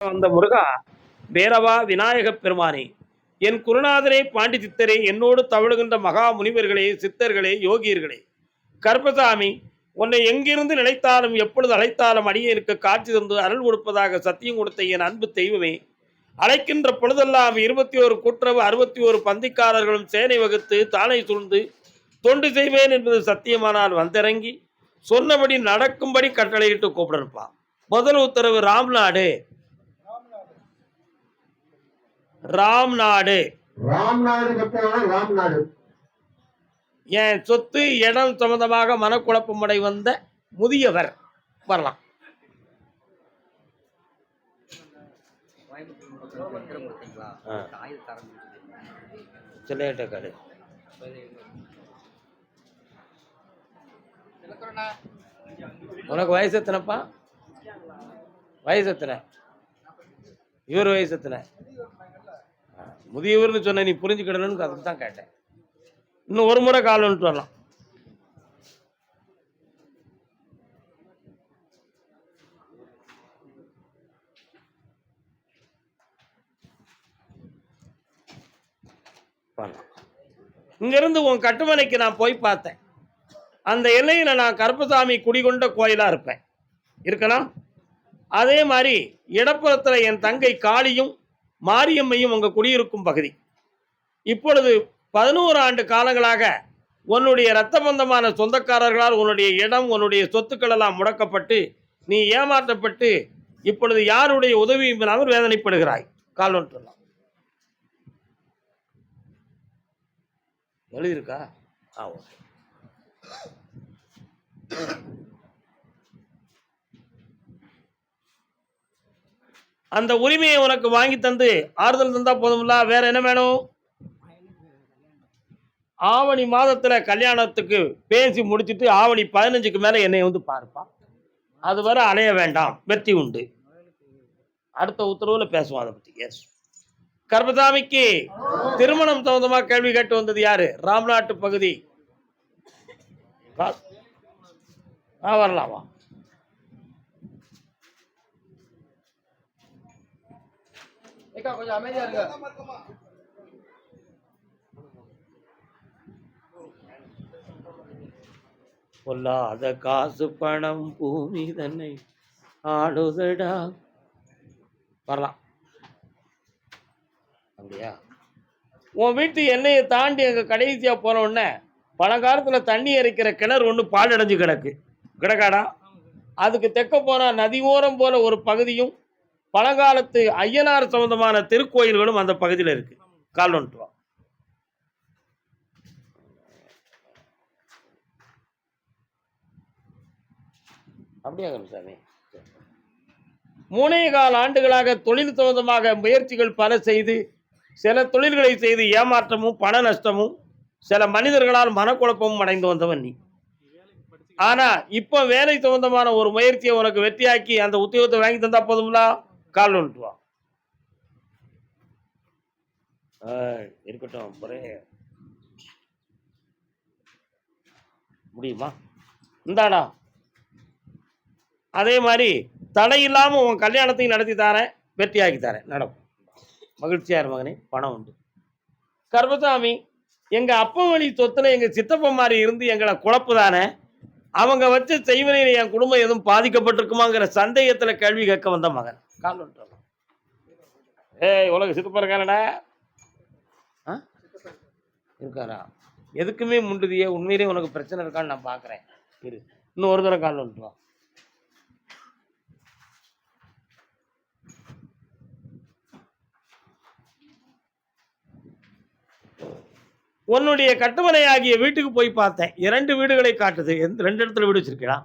அந்த முருகா, வேரவா விநாயகப் பெருமானே, என் குருநாதரே பாண்டி சித்தரே, என்னோடு தவழுகின்ற மகா முனிவர்களே, சித்தர்களே, யோகியர்களே, கருப்பசாமி, உன்னை எங்கிருந்து நினைத்தாலும் எப்பொழுது அழைத்தாலும் அடியேனுக்கு காட்சி தந்து அருள் கொடுப்பதாக சத்தியம் கொடுத்த என் அன்பு தெய்வமே, அழைக்கின்ற பொழுதெல்லாம் 21 கூட்டுறவு 61 பந்திக்காரர்களும் சேனை வகுத்து தானை சூழ்ந்து தொண்டு செய்வேன் என்பது சத்தியமானால் வந்திறங்கி சொன்னபடி நடக்கும்படி கட்டளையிட்டு கூப்பிடப்பா. முதல் உத்தரவு ராம்நாடு. ராம்நாடு ராம்நாடு என் சொத்து இடம் சம்பந்தமாக மனக்குழப்பம் அடை வந்த முதியவர் வரலாம். காடு உனக்கு வயசு எத்தனைப்பா? வயசு எத்தனை? இவர் வயசு எத்தனை? முதியவர்னு சொன்ன நீ புரிஞ்சுக்கிடணும்னு அதுக்கு தான் கேட்டேன். இன்னும் ஒரு முறை கால் வந்துட்டு வரலாம். இங்கிருந்து உன் கட்டுமனைக்கு நான் போய் பார்த்தேன். அந்த எல்லையில் நான் கருப்பசாமி குடிகொண்ட கோயிலாக இருப்பேன், இருக்கலாம். அதே மாதிரி இடப்புறத்தில் என் தங்கை காளியும் மாரியம்மையும் உங்கள் குடியிருக்கும் பகுதி. இப்பொழுது 11 ஆண்டு காலங்களாக உன்னுடைய இரத்த பந்தமான சொந்தக்காரர்களால் உன்னுடைய இடம் உன்னுடைய சொத்துக்கள் எல்லாம் முடக்கப்பட்டு நீ ஏமாற்றப்பட்டு இப்பொழுது யாருடைய உதவியும் இல்லாமல் வேதனைப்படுகிறாய். கால் ஒன்றலாம் எழுதியிருக்கா? அந்த உரிமையை உனக்கு வாங்கி தந்து ஆறுதல் தந்தா போதும்ல, வேற என்ன வேணும்? ஆவணி மாதத்துல கல்யாணத்துக்கு பேசி முடிச்சுட்டு ஆவணி 15க்கு மேல என்னை வந்து பார்ப்பா. அது வரை அலைய வேண்டாம், வெற்றி உண்டு. அடுத்த உத்தரவுல பேசுவோம் அதை பத்தி. எஸ், கருப்பசாமிக்கு திருமணம் சம்பந்தமா கேள்வி கேட்டு வந்தது யாரு? ராம்நாட்டு பகுதி. வரலாமா? கொஞ்சம் அமைதியா இருங்க. பொல்லாத காசு பணம் பூமி தன்னை ஆடுதடா. வரலாம். அப்படியா? உன் வீட்டு எண்ணெயை தாண்டி அங்கே கடைசியா போன உடனே பழங்காலத்தில் தண்ணி இறைக்கிற கிணறு ஒன்று பாழடைஞ்சு கிடக்காடா. அதுக்கு தெற்க போனால் நதி ஓரம் போல ஒரு பகுதியும் பழங்காலத்து ஐயனார் சம்பந்தமான திருக்கோயில்களும் அந்த பகுதியில் இருக்கு. கால் வந்துட்டு வா. அப்படியா சாமி? 3.25 ஆண்டுகளாக தொழில் சம்பந்தமாக முயற்சிகள் பல செய்து சில தொழில்களை செய்து ஏமாற்றமும் பண நஷ்டமும் சில மனிதர்களால் மனக்குழப்பமும் அடைந்து வந்தவன் நீ. ஆனா இப்ப வேலை சம்பந்தமான ஒரு முயற்சியை உனக்கு வெற்றியாக்கி அந்த உத்தியோகத்தை வாங்கி தந்தா போதும்ல. கால் வந்துட்டு வா. இருக்கட்டும், முடியுமா? இந்தாடா. அதே மாதிரி தடை இல்லாமல் உன் கல்யாணத்தையும் நடத்தி தரேன், வெற்றியாக்கி தரேன். நடக்கும். மகிழ்ச்சியார் மகனே, பணம் உண்டு. கருப்பசாமி, எங்கள் அப்பா வழி சொத்துல எங்கள் சித்தப்பா மாதிரி இருந்து எங்களை குழப்பு தானே. அவங்க வச்ச செய்வனையில் என் குடும்பம் எதுவும் பாதிக்கப்பட்டிருக்குமாங்கிற சந்தேகத்தில் கேள்வி கேட்க வந்த மகன். கால் வந்துட்டு. ஏய், உலக சித்தப்பா இருக்கானடா? இருக்காரா? எதுக்குமே முண்டுதியே. உண்மையிலே உனக்கு பிரச்சனை இருக்கான்னு நான் பார்க்குறேன். இரு, இன்னும் ஒரு தடவை கால் வந்துட்டு வா. உன்னுடைய கட்டுமனை ஆகிய வீட்டுக்கு போய் பார்த்தேன். 2 வீடுகளை காட்டுது. 2 இடத்துல வீடு வச்சிருக்கா?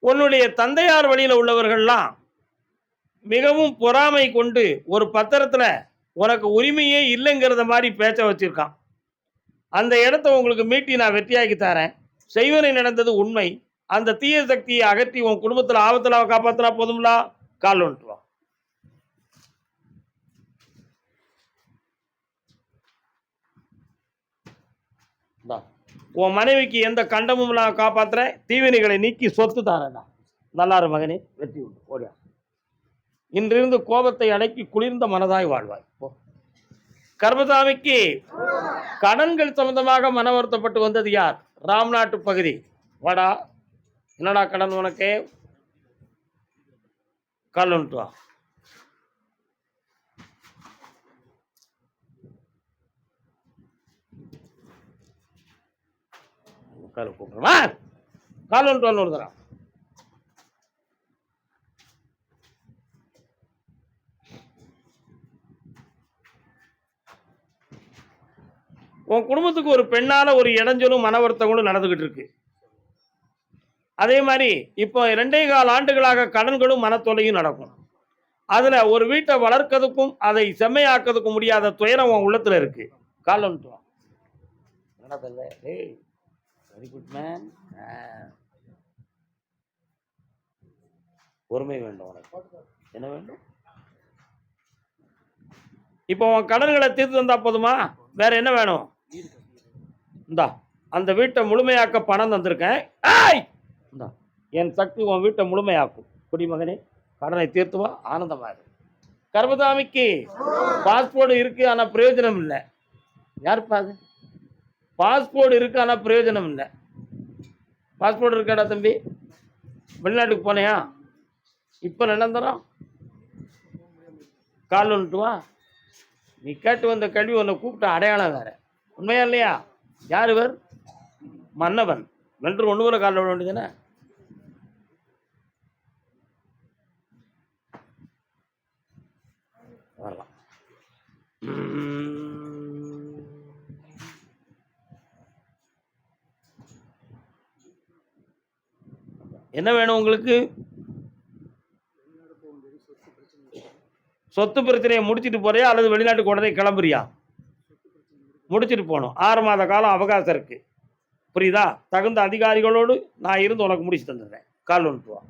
உன்னுடைய தந்தையார் வழியில் உள்ளவர்கள்லாம் மிகவும் பொறாமை கொண்டு ஒரு பத்திரத்துல உனக்கு உரிமையே இல்லைங்கிறத மாதிரி பேச்ச வச்சிருக்கான். அந்த இடத்த உங்களுக்கு மீட்டி நான் வெற்றியாக்கி தரேன். செய்வனை நடந்தது உண்மை. அந்த தீய சக்தியை அகற்றி உன் குடும்பத்தில் ஆபத்துல காப்பாத்தினா போதும்ல. கால் வந்துட்டு வா. உன் மனைவிக்கு எந்த கண்டமும் நான் காப்பாத்துறேன், தீவினைகளை நீக்கி சொத்து தாரேன்டா. நல்லாரு மகனே, வெற்றி உண்டு, ஓடியா. இன்றிருந்து கோபத்தை அடக்கி குளிர்ந்த மனதாய் வாழ்வாய். கர்மசாமிக்கு கடன்கள் சம்பந்தமாக மன வருத்தப்பட்டு வந்தது யார்? ராம்நாட்டு பகுதி. வாடா, என்னடா கடன் உனக்கு? கால் வந்துட்டு வா. கூப்பிடுறா, கால் வந்துட்டு வந்து தரான். உன் குடும்பத்துக்கு ஒரு பெண்ணால ஒரு இடைஞ்சலும் மன வருத்தங்களும் நடந்துகிட்டு இருக்கு. அதே மாதிரி இப்போ 2.25 ஆண்டுகளாக கடன்களும் மனத்தொலையும் நடக்கும். அதுல ஒரு வீட்டை வளர்க்கிறதுக்கும் அதை செம்மையாக்கிறதுக்கும் முடியாத துயரம் உன் உள்ளத்துல இருக்கு. கால் வந்துட்டு வா. Very good man. பொறுமை வேண்டும் உனக்கு. என்ன வேண்டும்? இப்போ உன் கடன்களை தீர்த்து தந்தா போதுமா? வேற என்ன வேணும்? இந்தா, அந்த வீட்டை முழுமையாக்க பணம் தந்திருக்கேன். என் சக்தி உன் வீட்டை முழுமையாக்கும். குடிமகனே, கடனை தீர்த்துவா, ஆனந்தமா இருக்கு. கர்மசாமிக்கு பாஸ்போர்ட் இருக்கு, ஆனா பிரயோஜனம் இல்லை. யாருப்பா அது? பாஸ்போர்ட் இருக்கு, ஆனா பிரயோஜனம் இல்லை. பாஸ்போர்ட் இருக்காடா தம்பி? வெளிநாட்டுக்கு போனையா? இப்ப நிரந்தரம் கால் வந்துட்டு வா. நீ கேட்டு வந்த கல்வி உன்னை கூப்பிட்ட அடையாளம் வேற. உண்மையா இல்லையா? யார் இவர்? மன்னவன். வென்று ஒன்று போல காலில் விட வேண்டியதுதானே? வரலாம். என்ன வேணும் உங்களுக்கு? சொத்து பிரச்சனையை முடிச்சுட்டு போறியா அல்லது வெளிநாட்டுக்கு உடனே கிளம்புறியா? முடிச்சுட்டு போகணும். 6 மாத காலம் அவகாசம் இருக்கு. புரியுதா? தகுந்த அதிகாரிகளோடு நான் இருந்து உனக்கு முடிச்சு தந்துடுறேன். கால் வந்துட்டு வா.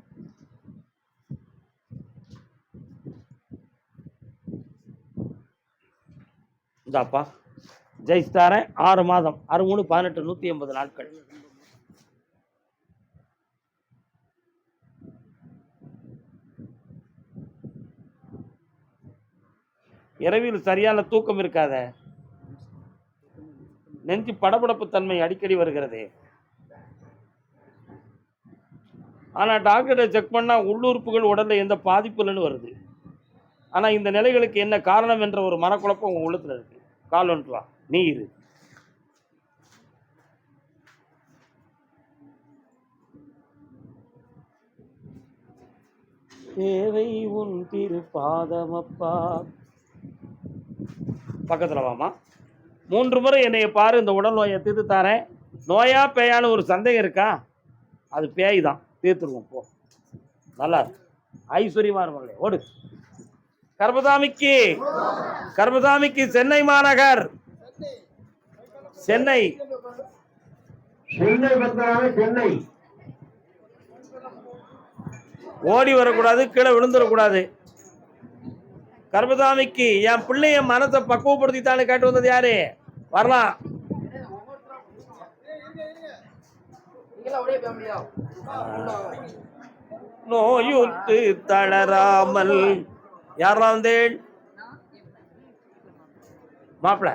இந்தாப்பா, ஜெயிச்சுட்டாரேன். 6 மாதம் 6 3 18 180 நாட்கள். இரவில் சரியான தூக்கம் இருக்காத. நெஞ்சு படபடப்பு தன்மை அடிக்கடி வருகிறது. ஆனா டாக்டரை செக் பண்ணா உள்ளுறுப்புகள் உடல்ல எந்த பாதிப்பு இல்லைன்னு வருது. ஆனா இந்த நிலைகளுக்கு என்ன காரணம் என்ற ஒரு மனக்குழப்பம் உங்க உள்ளத்துல இருக்கு. கால் வந்துட்டு வா, நீ இரு. தேவை உன் திருப்பாதமப்பா. பக்கத்துல வாமா. 3 முறை என்னைய பாரு, இந்த உடல் நோயை தீர்த்து தாரேன். நோயா பேயான்னு ஒரு சந்தேகம் இருக்கா? அது பேய் தான், தீர்த்துருவோம். போ, நல்லா இருக்கு, ஐஸ்வர்யமா இருப்பாங்களே. ஓடு. கர்மசாமிக்கு சென்னை மாநகர். சென்னை ஓடி வரக்கூடாது, கீழே விழுந்துடக்கூடாது. கர்மசாமிக்கு என் பிள்ளைய மனத்தை பக்குவப்படுத்தித்தானு கேட்டு வந்தது யாரு? வரலாம். நோயுற்று தளராமல் யாராந்தேள் மாப்பிள்ள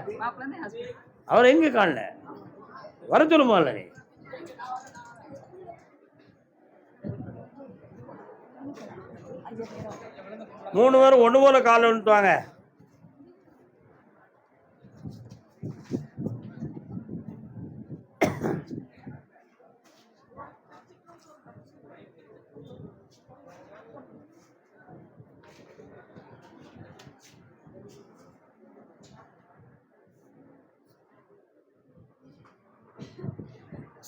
அவர் எங்க காணல? வர சொல்லுமா? இல்ல நீ 3 பேரும் ஒன்று போல கால் வந்துட்டுவாங்க.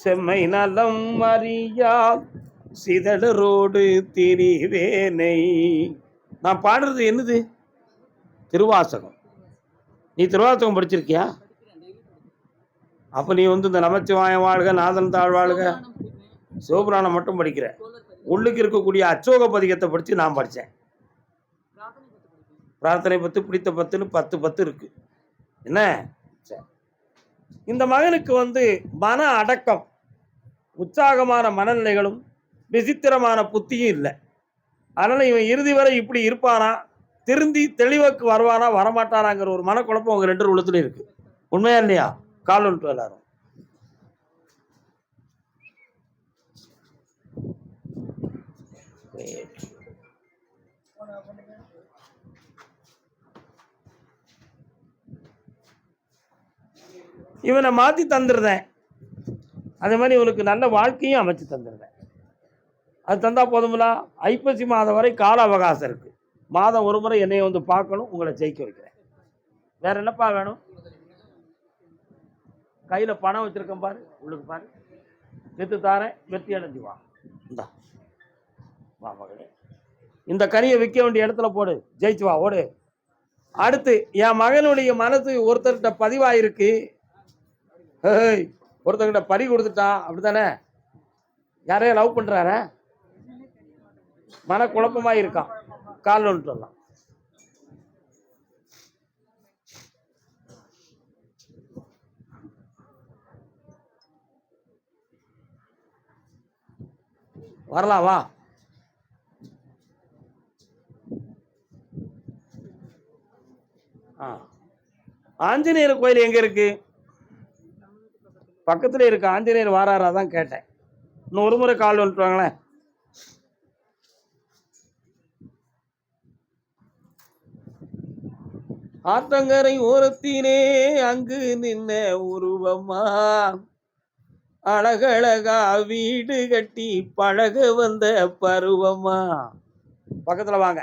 செம்மை நலம் அறியா சிதடரோடு திரிவேனை. நான் பாடுறது என்னது? திருவாசகம். நீ திருவாசகம் படிச்சிருக்கியா? அப்ப நீ இந்த நமச்சிவாயம் வாழ்க, நாதன் தாழ் வாழ்க, சிவபுராணம் மட்டும் படிக்கிற. உள்ளுக்கு இருக்கக்கூடிய அச்சோக பதிகத்தை படிச்சு நான் படித்தேன். பிரார்த்தனை 10 பிடித்த 10ன்னு 10 இருக்கு. என்ன இந்த மகனுக்கு மன அடக்கம், உற்சாகமான மனநிலைகளும் விசித்திரமான புத்தியும் இல்லை. அதனால இவன் இறுதி வரை இப்படி இருப்பானா, திருந்தி தெளிவுக்கு வருவானா வரமாட்டானாங்கிற ஒரு மனக்குழப்பம் உங்க 2 உள்ளத்துல இருக்கு. உண்மையா இல்லையா? கால் ஒன்று எல்லாரும். இவனை மாற்றி தந்துடுறேன். அதே மாதிரி இவனுக்கு நல்ல வாழ்க்கையும் அமைச்சு தந்துடுறேன். அது தந்தா போதுங்களா? ஐப்பசி மாதம் வரை கால அவகாசம் இருக்கு. மாதம் ஒரு முறை என்னைய பார்க்கணும், உங்களை ஜெயிக்க வைக்கிறேன். வேற என்னப்பா வேணும்? கையில பணம் வச்சிருக்கேன் பாரு, உங்களுக்கு பாரு, வித்து தாரேன், வெற்றி அடைஞ்சு வா. இந்தா வா மகளே, இந்த கனியை விற்க வேண்டிய இடத்துல போடு, ஜெயிச்சு வா, ஓடு. அடுத்து என் மகனுடைய மனசு ஒருத்தர்கிட்ட பதிவாயிருக்கு. ஒருத்தர்கிட்ட பறி கொடுத்துட்டான், அப்படித்தானே? யாரையா லவ் பண்றார, மன குழப்பமாக இருக்கான். கால் ஒன்று சொல்லலாம். வரலாம் வா. ஆஞ்சநேயர் கோயில் எங்க இருக்கு? பக்கத்துல இருக்கு. ஆஞ்சநேயர் வாராரா தான் கேட்டேன். இன்னும் ஒரு முறை கால் வந்துட்டுவாங்களேன். ஆத்தங்கரை ஓரத்தினே அங்கு நின்ன உருவமா, அழகழகா வீடு கட்டி பழக வந்த பருவமா. பக்கத்துல வாங்க.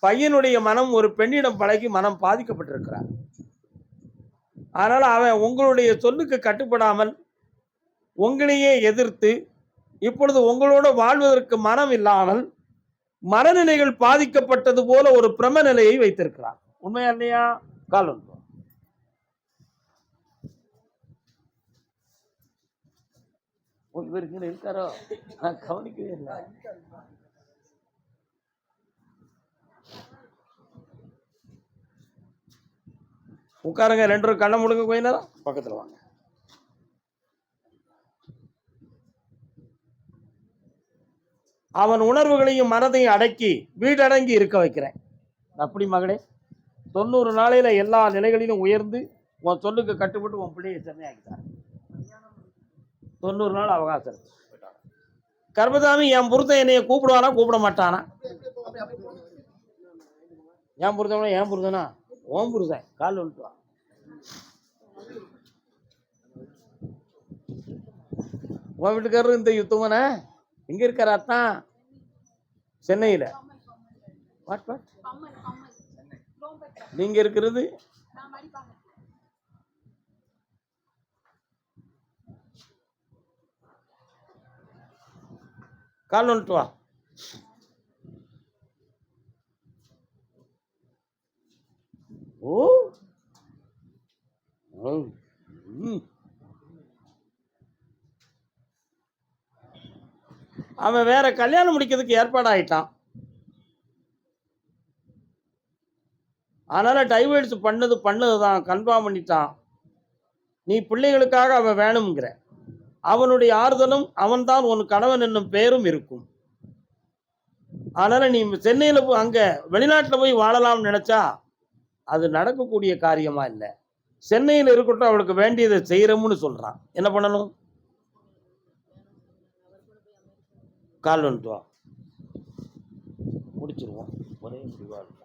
பையனுடைய மனம் ஒரு பெண்ணிடம் பழகி மனம் பாதிக்கப்பட்டிருக்கிறார். அதனால அவன் உங்களுடைய சொல்லுக்கு கட்டுப்படாமல் உங்களையே எதிர்த்து இப்பொழுது உங்களோட வாழ்வதற்கு மனம் இல்லாமல் மனநிலைகள் பாதிக்கப்பட்டது போல ஒரு பிரம நிலையை வைத்திருக்கிறார். உண்மையா இல்லையா? கால் ஒன்று. இவருக்கு இருக்காரோ? நான் கவனிக்கவே இல்லை. உட்காருங்க. 2 கண்ணை முடுங்க. கொஞ்ச நேரம் பக்கத்தில் வாங்க. அவன் உணர்வுகளையும் மனதையும் அடக்கி வீடடங்கி இருக்க வைக்கிறேன். அப்படி மகளே, 90 நாளையில எல்லா நிலைகளிலும் உயர்ந்து உன் சொல்லுக்கு கட்டுப்பட்டு உன் பிள்ளையை சென்னையாக்கிட்டார். 90 நாள் அவகாசம் இருக்கு. கர்மசாமி, என் புருஷன் என்னைய கூப்பிடுவானா கூப்பிட மாட்டானா? என் புருஷனா? என் புருஷனா? ஓம் புருஷன். கால் வந்துட்டு. உன் வீட்டுக்காரரு இந்த யுத்தமான எங்க இருக்காரு? அத்தான் சென்னையில. நீங்க இருக்கிறது கால் வந்துட்டு வா. ஓ, அவன் வேற கல்யாணம் முடிக்கிறதுக்கு ஏற்பாடாயிட்டான். அதனால டைவர்ஸ் பண்ணதுதான் கன்ஃபார்ம் பண்ணிட்டான். நீ பிள்ளைகளுக்காக அவன் வேணுங்கிற அவனுடைய ஆறுதலும் அவன்தான் உன் கணவன் என்னும் பெயரும் இருக்கும். அதனால நீ சென்னையில அங்க வெளிநாட்டுல போய் வாழலாம்னு நினைச்சா அது நடக்கக்கூடிய காரியமா இல்லை. சென்னையில் இருக்கட்டும், அவளுக்கு வேண்டியதை செய்யறோம்னு சொல்றான். என்ன பண்ணணும்? கால் வந்துட்டு வா, முடிச்சிருவோம். ஒரே முடிவா இருக்கும்.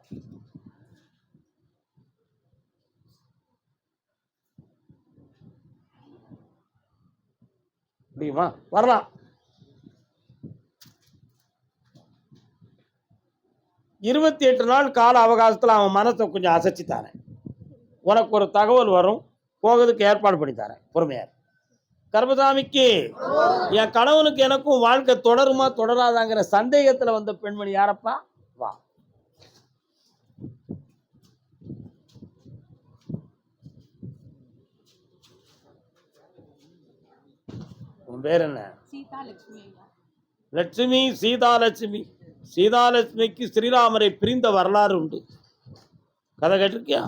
முடியுமா? வரலாம். 28 நாள் கால அவகாசத்தில் அவன் மனசை கொஞ்சம் அசைச்சுத்தானே, உனக்கு ஒரு தகவல் வரும், போகிறதுக்கு ஏற்பாடு பண்ணித்தாரேன். பொறுமையார். கர்மசாமிக்கு என் கணவனுக்கு எனக்கும் வாழ்க்கை தொடருமா தொடராதாங்கிற சந்தேகத்தில் வந்த பெண்மணி யாரப்பா? வா. உன் பேர் என்ன? லட்சுமி. சீதாலட்சுமி. சீதாலட்சுமிக்கு ஸ்ரீராமரை பிரிந்த வரலாறு உண்டு. கதை கேட்டிருக்கியா?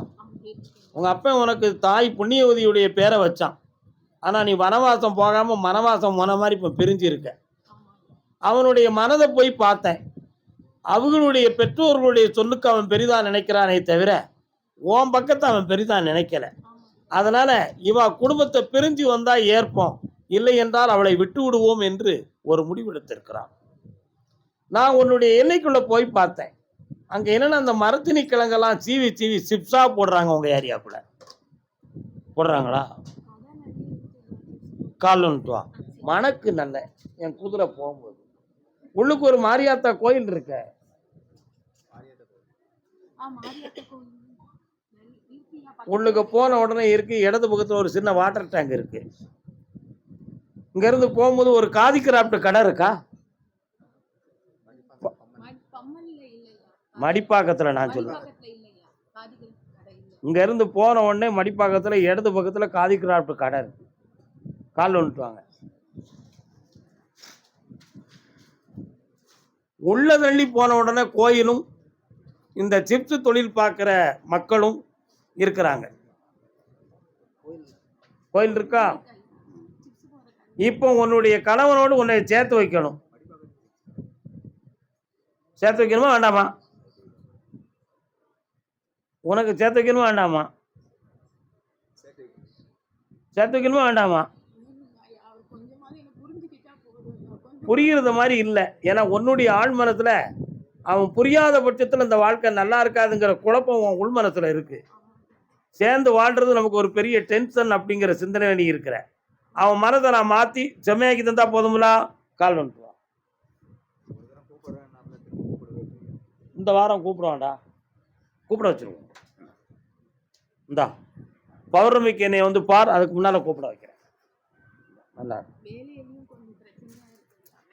உங்க அப்பன் உனக்கு தாய் புண்ணியவதியுடைய பேரை வச்சான். ஆனால் நீ வனவாசம் போகாமல் மனவாசம் போன மாதிரி இப்போ பிரிஞ்சு இருக்க. அவனுடைய மனதை போய் பார்த்தேன். அவர்களுடைய பெற்றோர்களுடைய சொல்லுக்கு அவன் பெரிதா நினைக்கிறானே தவிர உன் பக்கத்தை அவன் பெரிதா நினைக்கல. அதனால இவ குடும்பத்தை பிரிஞ்சு வந்தா ஏற்போம், இல்லை என்றால் அவளை விட்டு விடுவோம் என்று ஒரு முடிவெடுத்திருக்கிறான். நான் உன்னுடைய எல்லைக்குள்ள போய் பார்த்தேன். அங்க என்னன்னா அந்த மரத்தினி கிழங்கெல்லாம் சீவி சீவி சிப்ஸா போடுறாங்க. உங்க ஏரியாக்குள்ள போடுறாங்களா? கால் வந்துட்டுவா மணக்கு நல்ல என் குதிரை போகும்போது உள்ளுக்கு ஒரு மாரியாத்தா கோயில் இருக்க. உள்ளுக்கு போன உடனே இருக்கு, இடது பக்கத்துல ஒரு சின்ன வாட்டர் டேங்க் இருக்கு. இங்க இருந்து போகும்போது ஒரு காதி கிராஃப்ட் கடை இருக்கா? மடிப்பாக்கத்துல நான் சொல்றேன். இங்க இருந்து போன உடனே மடிப்பாக்கத்துல இடது பக்கத்துல காதி கிராஃப்ட் கடை இருக்கு. கால் வந்துட்டுவாங்க. உள்ள தள்ளி போன உடனே கோயிலும் இந்த சிப்ஸ் தொழில் பார்க்குற மக்களும் இருக்கிறாங்க. கோயில் இருக்கா? இப்போ உன்னுடைய கணவனோடு உன்னை சேர்த்து வைக்கணும். சேர்த்து வைக்கணுமா வேண்டாமா? உனக்கு சேர்த்து வைக்கணுமா வேண்டாமா? சேர்த்து வைக்கணுமா வேண்டாமா? புரிகிறது மாதிரி இல்லை. ஏன்னா உன்னுடைய ஆழ் மனத்துல அவன் புரியாத பட்சத்தில் இந்த வாழ்க்கை நல்லா இருக்காதுங்கிற குழப்பம் உன் உள் மனசுல இருக்கு. சேர்ந்து வாழ்றது நமக்கு ஒரு பெரிய டென்ஷன் அப்படிங்கிற சிந்தனை நீ இருக்கிற. அவன் மனதை நான் மாற்றி செம்மையாக்கி தந்தா போதுங்களா? கால் வந்துடுவான். இந்த வாரம் கூப்பிடுவான்டா, கூப்பிட வச்சிருவோம். இந்தா பௌர்ணமிக்கு என்னை வந்து பார், அதுக்கு முன்னால கூப்பிட வைக்கிறேன். நல்லா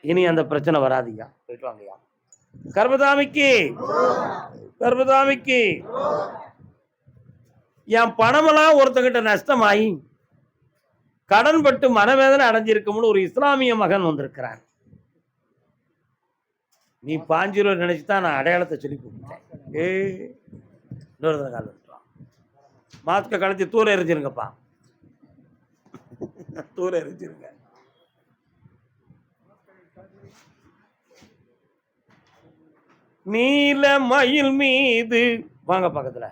இனி அந்த பிரச்சனை வராதுயா. போயிட்டு வாங்கய்யா. கர்மதாமிக்கு கர்மதாமிக்கு என் பணமெல்லாம் ஒருத்தங்கிட்ட நஷ்டமாயி கடன் பட்டு மனவேதனை அடைஞ்சிருக்கும்னு ஒரு இஸ்லாமிய மகன் வந்திருக்கிறான். நீ 5 ரூபா நினைச்சுதான் நான் அடையாளத்தை சொல்லி கொடுத்தேன். இன்னொரு கால் விட்டுருவான். மாஸ்க கழிச்சு தூர எரிஞ்சிருங்கப்பா, தூர எரிஞ்சிருங்க. நீல மயில் மீது வாங்க பக்கத்துல.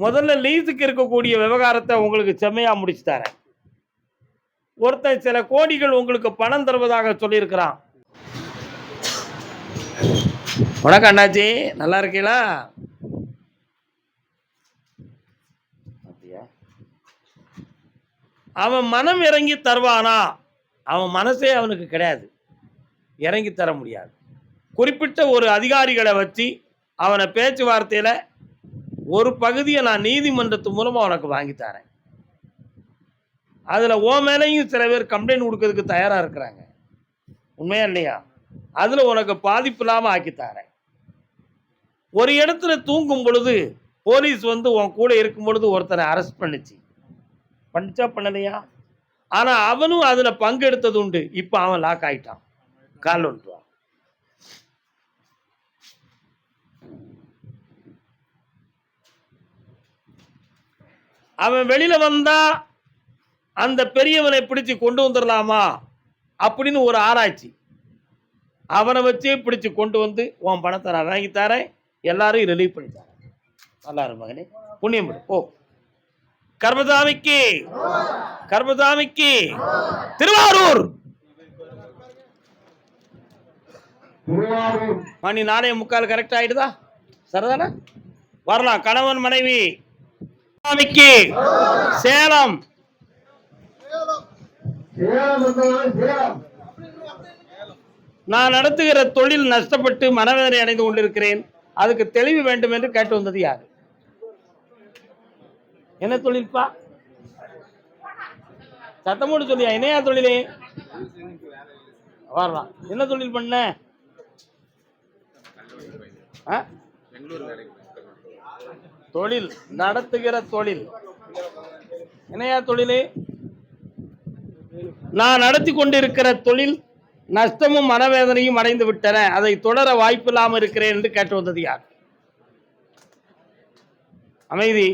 முதல்ல லீஸுக்கு இருக்கக்கூடிய விவகாரத்தை உங்களுக்கு செம்மையா முடிச்சு தரேன். ஒருத்தன் சில கோடிகள் உங்களுக்கு பணம் தருவதாக சொல்லியிருக்கிறான். வணக்கம் அண்ணாச்சி, நல்லா இருக்கீங்களா? அவன் மனம் இறங்கி தருவானா? அவன் மனசே அவனுக்கு கிடையாது, இறங்கி தர முடியாது. குறிப்பிட்ட ஒரு அதிகாரிகளை வச்சு அவனை பேச்சுவார்த்தையில் ஒரு பகுதியை நான் நீதிமன்றத்து மூலமாக உனக்கு வாங்கி தரேன். அதில் ஓ மேலேயும் சில பேர் கம்ப்ளைண்ட் கொடுக்கறதுக்கு தயாராக இருக்கிறாங்க. உண்மையா இல்லையா? அதில் உனக்கு பாதிப்பு இல்லாமல் ஆக்கி தரேன். ஒரு இடத்துல தூங்கும் பொழுது போலீஸ் வந்து உன் கூட இருக்கும் பொழுது ஒருத்தனை அரெஸ்ட் பண்ணிச்சா பண்ணலையா? ஆனால் அவனும் அதில் பங்கெடுத்தது உண்டு. இப்போ அவன் லாக் ஆகிட்டான். கால் வந்துட்டுவான். அவன் வெளியில வந்தா அந்த பெரியவனை பிடிச்சு கொண்டு வந்துடலாமா அப்படின்னு ஒரு ஆராய்ச்சி. அவனை வச்சே பிடிச்சு கொண்டு வந்து உன் பணத்தை நான் வாங்கி தரேன், எல்லாரும் ரிலீவ் பண்ணி தரேன். நல்லா இரு மகனே, புண்ணியம் படு. ஓ கர்மசாமிக்கு கர்மசாமிக்கு திருவாரூர் மணி 4:45 கரெக்ட் ஆயிடுதா? சரிதானே? வரலாம். கணவன் மனைவி சேலம். நான் நடத்துகிற தொழில் நஷ்டப்பட்டு மனவேதனை அடைந்து கொண்டிருக்கிறேன், அதுக்கு தெளிவு வேண்டும் என்று கேட்டு வந்தது யாரு? என்ன தொழில்ப்பா? சத்தமோடு சொல்லியா? என்னையா தொழிலே? வரலாம். என்ன தொழில் பண்ண? தொழில் நடத்துகிற தொழில். என்னையா தொழிலே? நான் நடத்தி கொண்டிருக்கிற தொழில் நஷ்டமும் மனவேதனையும் அடைந்து விட்டன, அதை தொடர வாய்ப்பு இல்லாமல் இருக்கிறேன் என்று கேட்டு வந்தது யார்? அமைதி.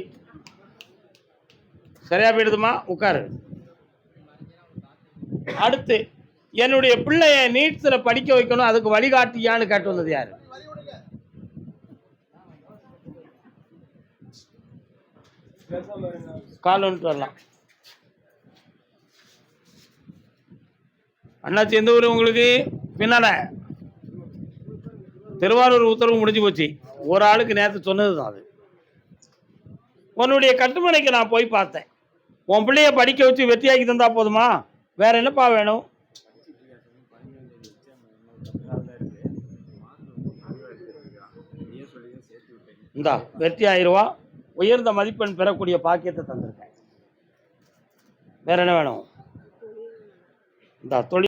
சரியா போயிடுதுமா? உட்காரு. அடுத்து என்னுடைய பிள்ளைய நீட்ஸில் படிக்க வைக்கணும், அதுக்கு வழிகாட்டியான்னு கேட்டு வந்தது யாரு? கால் வந்துட்டு வரலாம். அண்ணாச்சி எந்த ஊர் உங்களுக்கு? பின்னால திருவாரூர் உத்தரவு முடிஞ்சு போச்சு. ஒரு ஆளுக்கு நேற்று சொன்னது தான் அது. உன்னுடைய கட்டுமனைக்கு நான் போய் பார்த்தேன். உன் பிள்ளைய படிக்க வச்சு வெற்றியாக்கி தந்தா போதுமா? வேற என்னப்பா வேணும்? இந்தா வெற்றி 1000 ரூபா உயர்ந்த மதிப்பெண் பெறக்கூடிய பாக்கியத்தை தந்திருக்கேன். வேற என்ன வேணும்? இந்த தொழில்